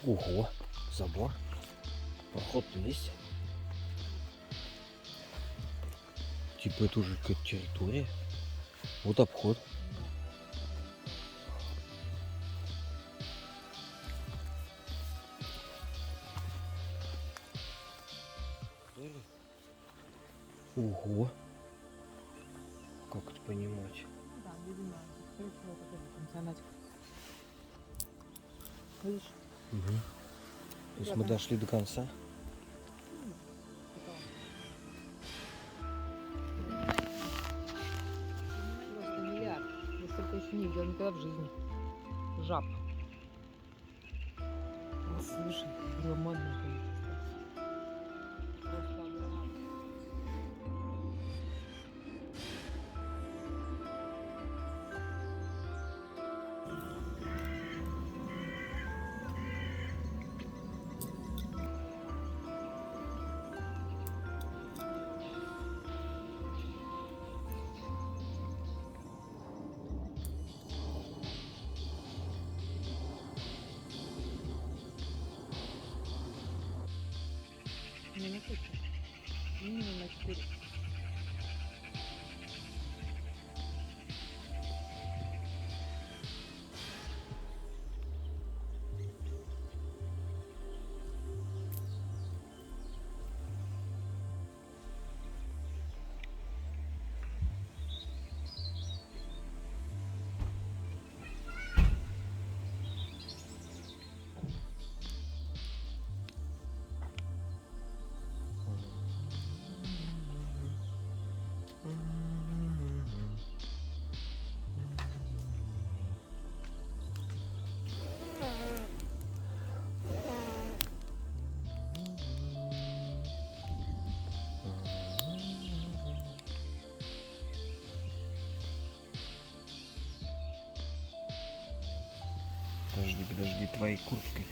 Ого, забор. Проход есть. Типа это уже какая-то территория. Вот обход. Ого. Как это понимать? Да, видимо, функционать. Видишь? Угу. То есть мы дошли до конца. Просто миллиард. Я столько еще не видела никогда в жизни. Жаб. Слушай, громадный какой-то. Просто огромный. Не на кучу. Минимум на 4. Подожди, твоей курткой.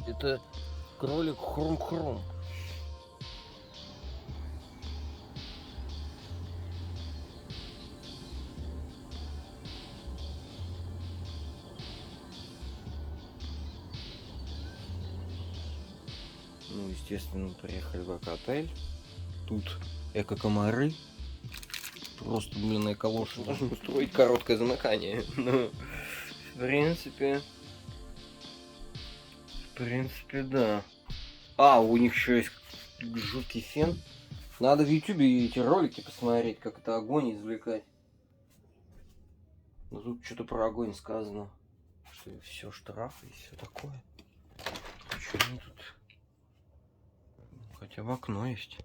Это кролик Хрум-Хрум. Ну, естественно, приехали в эко-отель. Тут эко-комары. Просто, блин, эко-лошадь должен устроить короткое замыкание. Ну, в принципе, да. А, у них еще есть жуткий фен. Надо в ютубе эти ролики посмотреть, как это огонь извлекать. Но тут что-то про огонь сказано. Что все штрафы и все такое. Почему тут? Хотя бы окно есть.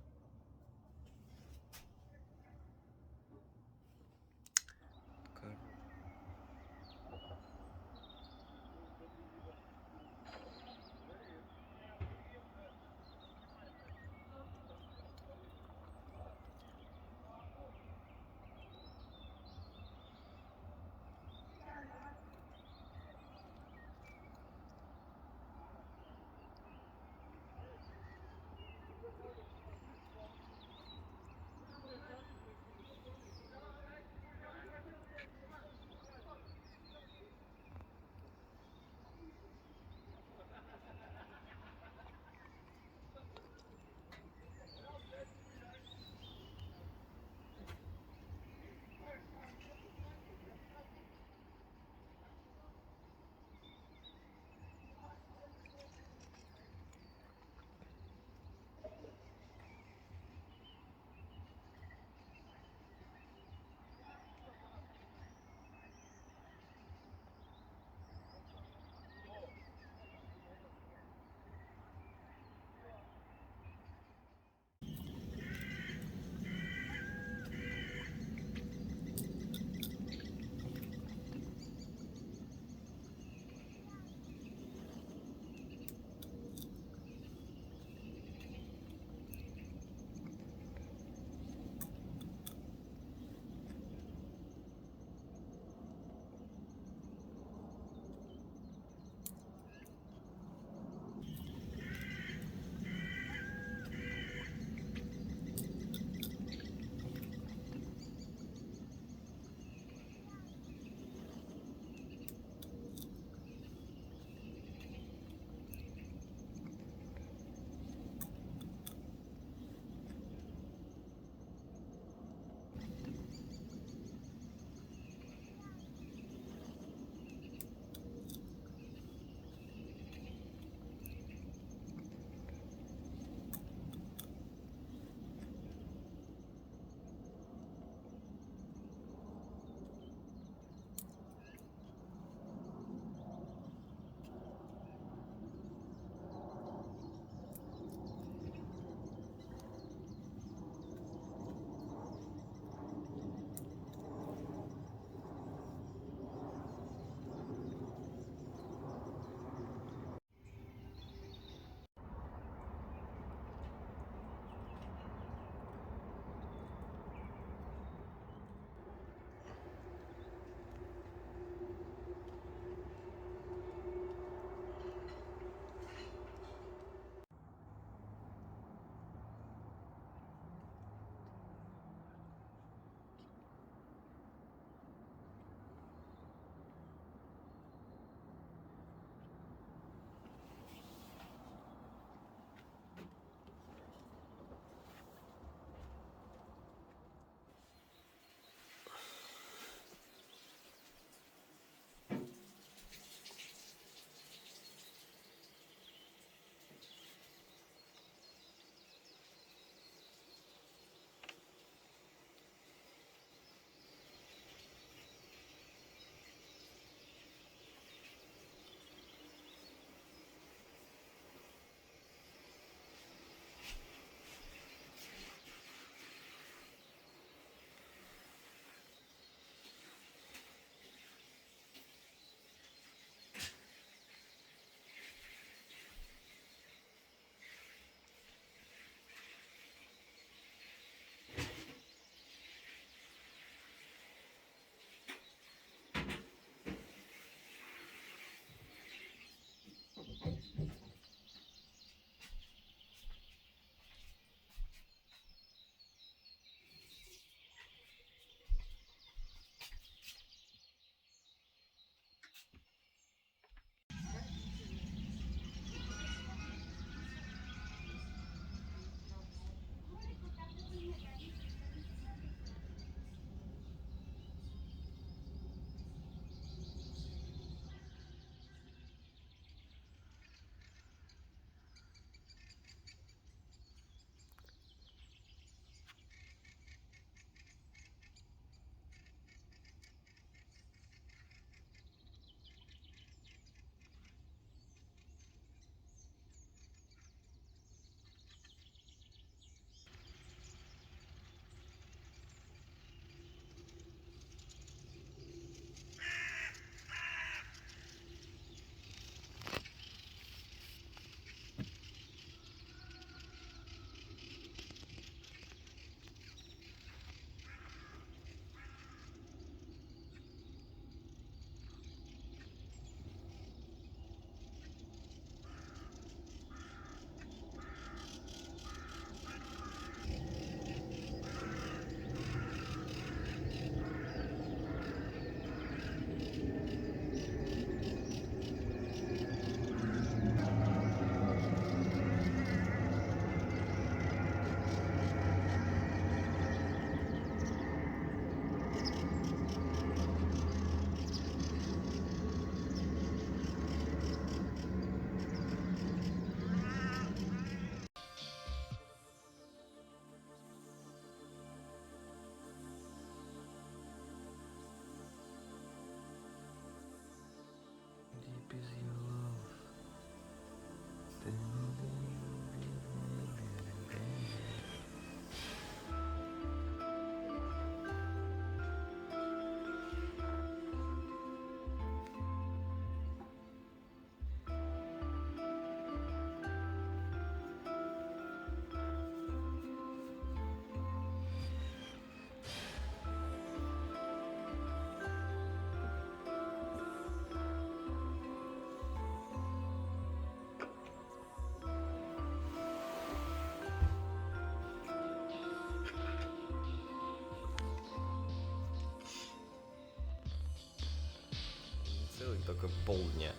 только полдня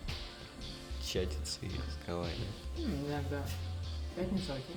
чатится и разговаривает. Иногда. Пятница, окей.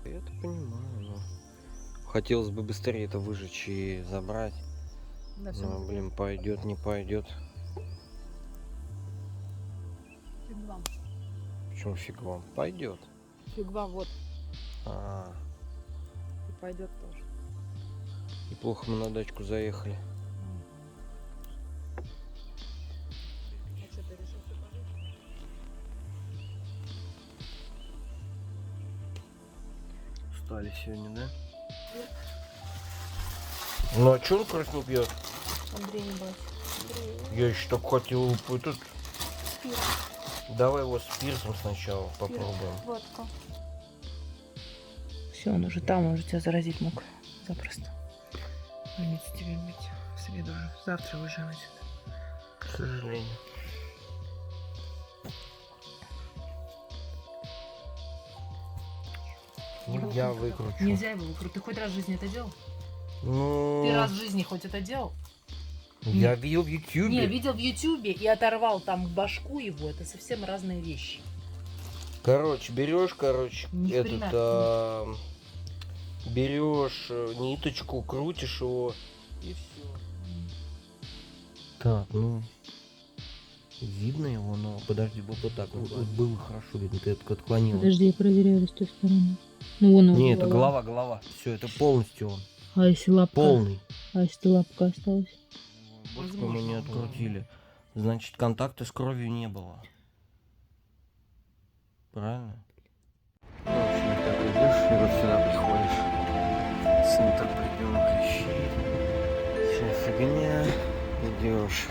Я это понимаю, но хотелось бы быстрее это выжечь и забрать. Да, всё Но, блин, пойдет, не пойдет. Фиг вам. Почему фиг вам? Пойдет. Фиг вам, вот. А, И пойдет тоже. неплохо мы на дачку заехали. А что, ты решил все пожить? Устали сегодня, да? Ну а что он кровь не пьет? Андрей не бойся. Я еще так хотел этот. Спирт. Давай его с пирсом сначала попробуем. Водка. Все, он уже там, он уже тебя заразить мог. Запросто. Больницу тебе иметь. В среду уже. Завтра уезжаем отсюда. К сожалению. Ну, я выкручу. Нельзя его выкрутить. Ты хоть раз в жизни это делал? Ну, Ты раз в жизни хоть это делал? я видел в Ютубе. Не, видел в Ютубе и оторвал там башку его. Это совсем разные вещи. Короче, берешь, Ни хрена. этот, берешь ниточку, крутишь его и все. Так, ну, видно его, но подожди, вот так вот было хорошо видно, ты это отклонил. Подожди, я проверяю с той стороны. Ну, вон Не, это голова. Все, это полностью он. А если лапка? Полный. А если лапка осталась? Башку мы не открутили. Значит, контакта с кровью не было. Правильно? Ну, в общем, так идешь, и вот сюда приходишь. Центр приема клещей. Вся фигня. Идешь